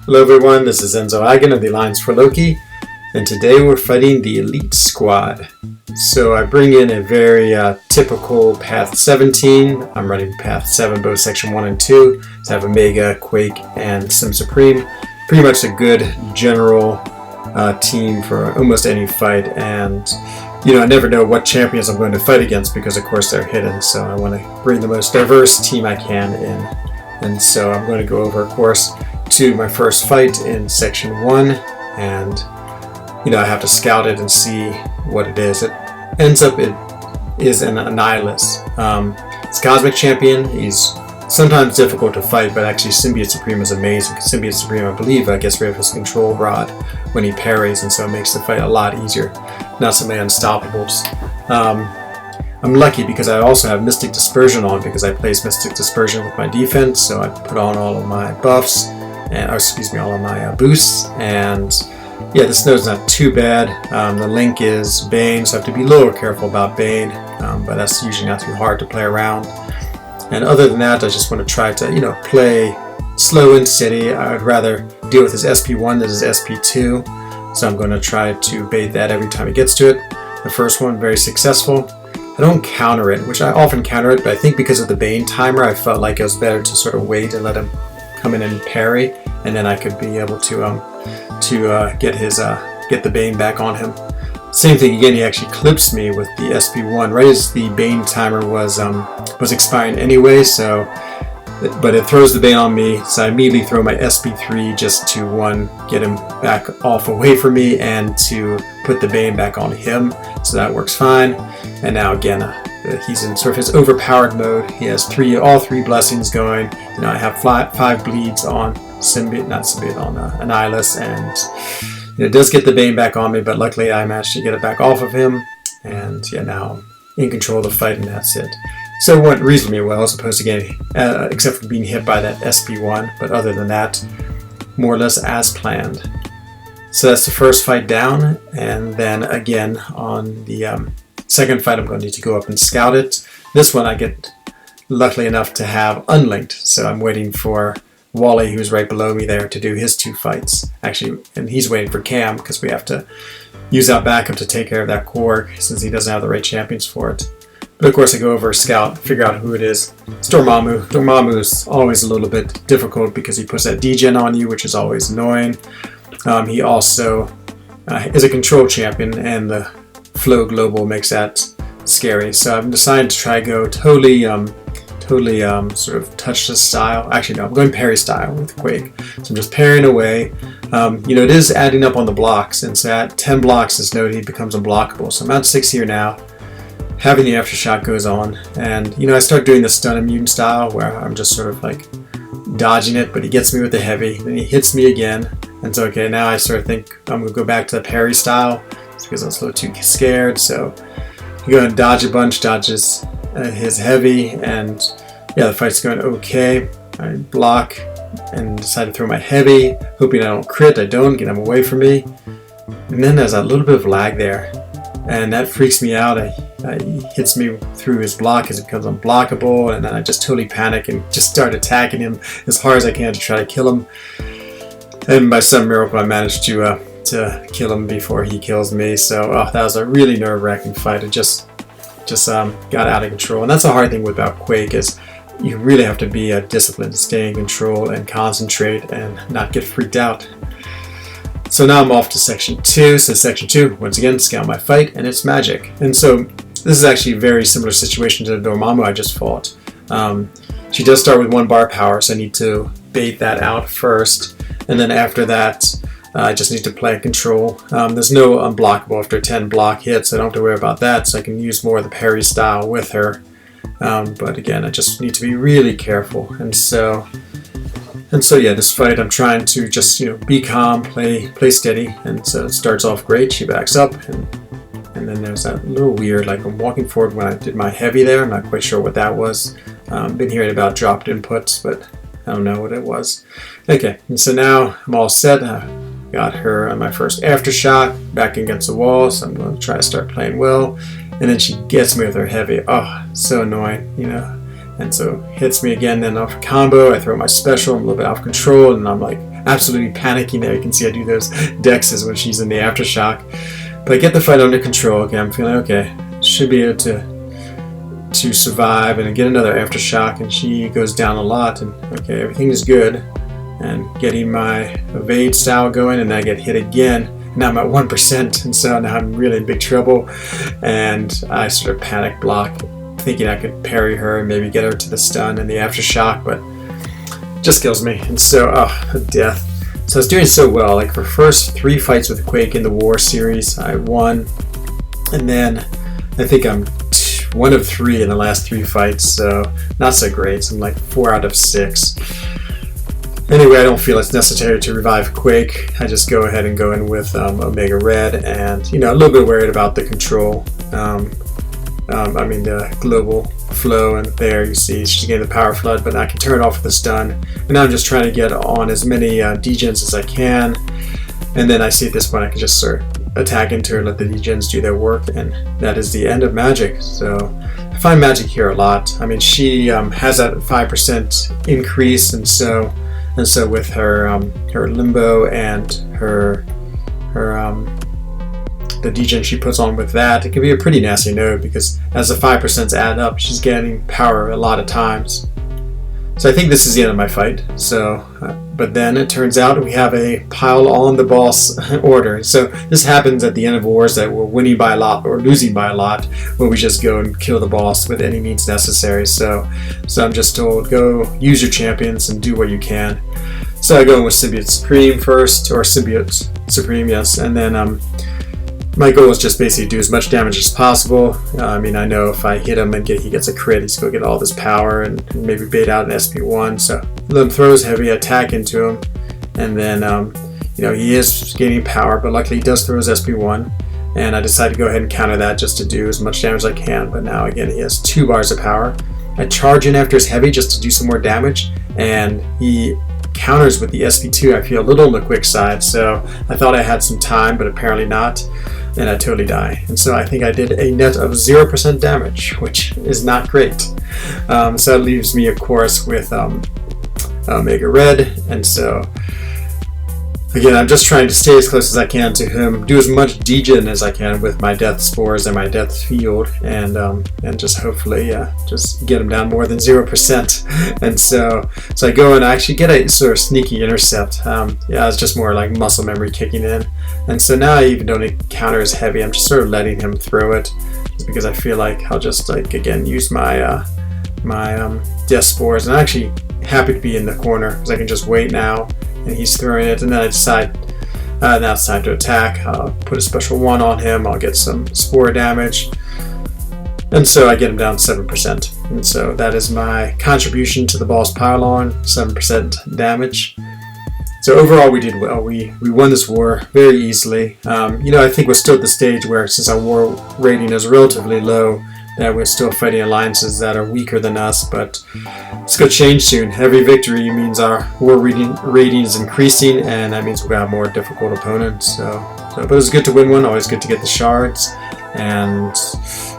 Hello everyone, this is Enzo Eigen of the Alliance for Loki, and today we're fighting the Elite Squad. So I bring in a very typical Path 17. I'm running Path 7, both Section 1 and 2. So I have Omega, Quake, and Sim Supreme. Pretty much a good general team for almost any fight, and I never know what champions I'm going to fight against because of course they're hidden, so I want to bring the most diverse team I can in. And so I'm going to go over, of course, to my first fight in Section 1, and I have to scout it and see what it is. It ends up it is an Annihilus. It's a Cosmic Champion. He's sometimes difficult to fight, but actually Symbiote Supreme is amazing. Symbiote Supreme, I believe, gets rid of his control rod when he parries, and so it makes the fight a lot easier. Not so many unstoppables. I'm lucky because I also have Mystic Dispersion on because I place Mystic Dispersion with my defense, so I put on all of my buffs, all of my boosts, and yeah, the snow's not too bad. The link is Bane, so I have to be a little careful about Bane, but that's usually not too hard to play around. And other than that, I just want to try to, play slow and steady. I'd rather deal with his SP1 than his SP2, so I'm going to try to bait that every time he gets to it. The first one, very successful. I don't counter it, which I often counter it, but I think because of the Bane timer, I felt like it was better to sort of wait and let him come in and parry, and then I could be able to get the Bane back on him. Same thing again, he actually clips me with the SP1 right as the Bane timer was expiring anyway, but it throws the Bane on me, so I immediately throw my SP3 just to get him back off away from me and to put the Bane back on him, so that works fine. And now again, he's in sort of his overpowered mode. He has all three blessings going. I have 5 bleeds on Annihilus, and it does get the Bane back on me, but luckily I managed to get it back off of him, and now I'm in control of the fight, and that's it. So it went reasonably well, as opposed to getting, except for being hit by that SP1, but other than that, more or less as planned. So that's the first fight down, and then again on the second fight I'm going to need to go up and scout it. This one I get luckily enough to have unlinked, so I'm waiting for Wally, who's right below me there, to do his 2 fights. Actually, and he's waiting for Cam because we have to use our backup to take care of that core since he doesn't have the right champions for it. But of course I go over, scout, figure out who it is. It's Dormammu. Dormammu is always a little bit difficult because he puts that degen on you, which is always annoying. He also is a control champion, and the Flow Global makes that scary. So I've decided to try go totally sort of touchless style. Actually, no, I'm going parry style with Quake. So I'm just parrying away. It is adding up on the blocks, and so at 10 blocks, this node he becomes unblockable. So I'm at 6 here now. Having the aftershock goes on, and I start doing the stun immune style where I'm just sort of like dodging it, but he gets me with the heavy, then he hits me again, and so okay, now I sort of think I'm gonna go back to the parry style because I was a little too scared. So I'm gonna dodge a bunch, dodges his heavy, and yeah, the fight's going okay. I block and decide to throw my heavy, hoping I don't crit. I don't, get him away from me, and then there's a little bit of lag there, and that freaks me out. He hits me through his block as it becomes unblockable, and then I just totally panic and just start attacking him as hard as I can to try to kill him. And by some miracle, I managed to kill him before he kills me. So that was a really nerve-wracking fight. It just got out of control, and that's the hard thing about Quake is you really have to be disciplined to stay in control and concentrate and not get freaked out. So now I'm off to Section 2. So Section 2, once again, scout my fight, and it's magic. And so this is actually a very similar situation to the Dormammu I just fought. She does start with 1 bar power, so I need to bait that out first, and then after that, I just need to play control. There's no unblockable after 10 block hits, so I don't have to worry about that, so I can use more of the parry style with her. But again, I just need to be really careful. And so yeah, this fight I'm trying to just be calm, play steady, and so it starts off great. She backs up, and then there's that little weird, like I'm walking forward when I did my heavy there. I'm not quite sure what that was. Been hearing about dropped inputs, but I don't know what it was. Okay, and so now I'm all set. Got her on my first aftershock, back against the wall, so I'm going to try to start playing well. And then she gets me with her heavy. Oh, so annoying, And so hits me again, then off combo, I throw my special, I'm a little bit off control, and I'm like absolutely panicking there. You can see I do those dexes when she's in the aftershock. But I get the fight under control. Okay, I'm feeling okay. Should be able to survive, and I get another aftershock, and she goes down a lot, and okay, everything is good. And getting my evade style going, and I get hit again. Now I'm at 1%, and so now I'm really in big trouble. And I sort of panic block, thinking I could parry her and maybe get her to the stun and the aftershock, but it just kills me. And so, death. So I was doing so well. Like for first 3 fights with Quake in the War series, I won. And then I think I'm 1 of 3 in the last 3 fights, so not so great. So I'm like 4 out of 6. Anyway, I don't feel it's necessary to revive Quake. I just go ahead and go in with Omega Red, and a little bit worried about the control. The global flow, and there you see she's getting the power flood, but I can turn it off with a stun. And now I'm just trying to get on as many degens as I can, and then I see at this point I can just sort of attack into her, let the degens do their work, and that is the end of magic. So I find magic here a lot. I mean, she has that 5% increase, and so with her limbo and her the degen she puts on with that, it can be a pretty nasty node, because as the 5% add up, she's getting power a lot of times. So I think this is the end of my fight. So, but then it turns out we have a pile on the boss order. So this happens at the end of wars that we're winning by a lot or losing by a lot, where we just go and kill the boss with any means necessary. So I'm just told, go use your champions and do what you can. So I go in with Symbiote Supreme first, or Symbiote Supreme, yes, and then my goal is just basically do as much damage as possible. I know if I hit him and he gets a crit, he's going to get all this power and maybe bait out an SP1. So then throws heavy attack into him, and then he is gaining power, but luckily he does throw his SP1, and I decide to go ahead and counter that just to do as much damage as I can. But now again he has 2 bars of power. I charge in after his heavy just to do some more damage, and he counters with the SP2. I feel a little on the quick side, so I thought I had some time, but apparently not, and I totally die. And so I think I did a net of 0% damage, which is not great. So that leaves me, of course, with Omega Red, and so again, I'm just trying to stay as close as I can to him, do as much degen as I can with my death spores and my death field, and just hopefully just get him down more than 0%. And so I go and I actually get a sort of sneaky intercept. It's just more like muscle memory kicking in. And so now I even don't counter as heavy. I'm just sort of letting him throw it, just because I feel like I'll just again use my death spores. And I'm actually happy to be in the corner because I can just wait now. And he's throwing it, and then I decide now it's time to attack. I'll put a special 1 on him. I'll get some spore damage, and so I get him down 7%. And so that is my contribution to the boss pylon, 7% damage. So overall, we did well. We won this war very easily. I think we're still at the stage where, since our war rating is relatively low, that we're still fighting alliances that are weaker than us, but it's going to change soon. Every victory means our war rating is increasing, and that means we're going to have more difficult opponents. But it's good to win one, always good to get the shards, and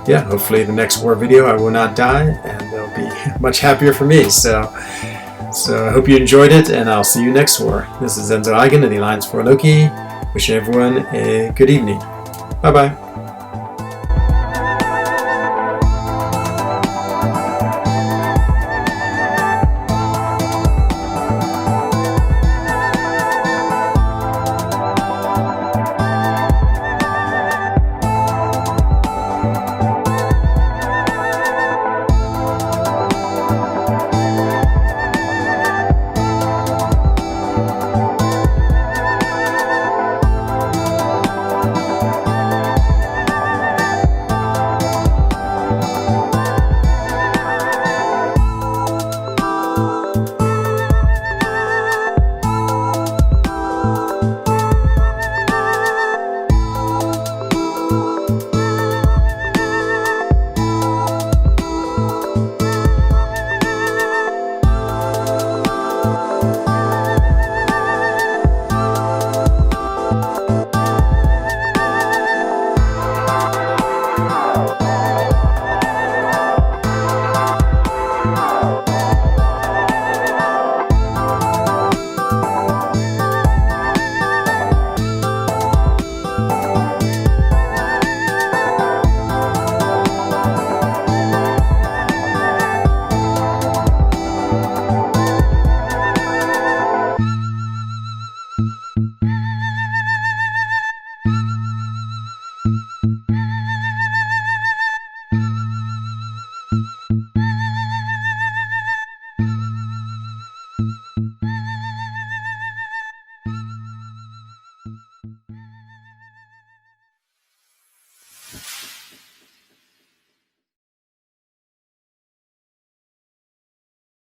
yeah, hopefully the next war video I will not die, and they'll be much happier for me. So I hope you enjoyed it, and I'll see you next war. This is Enzo Eigen of the Alliance for Loki, wishing everyone a good evening. Bye-bye.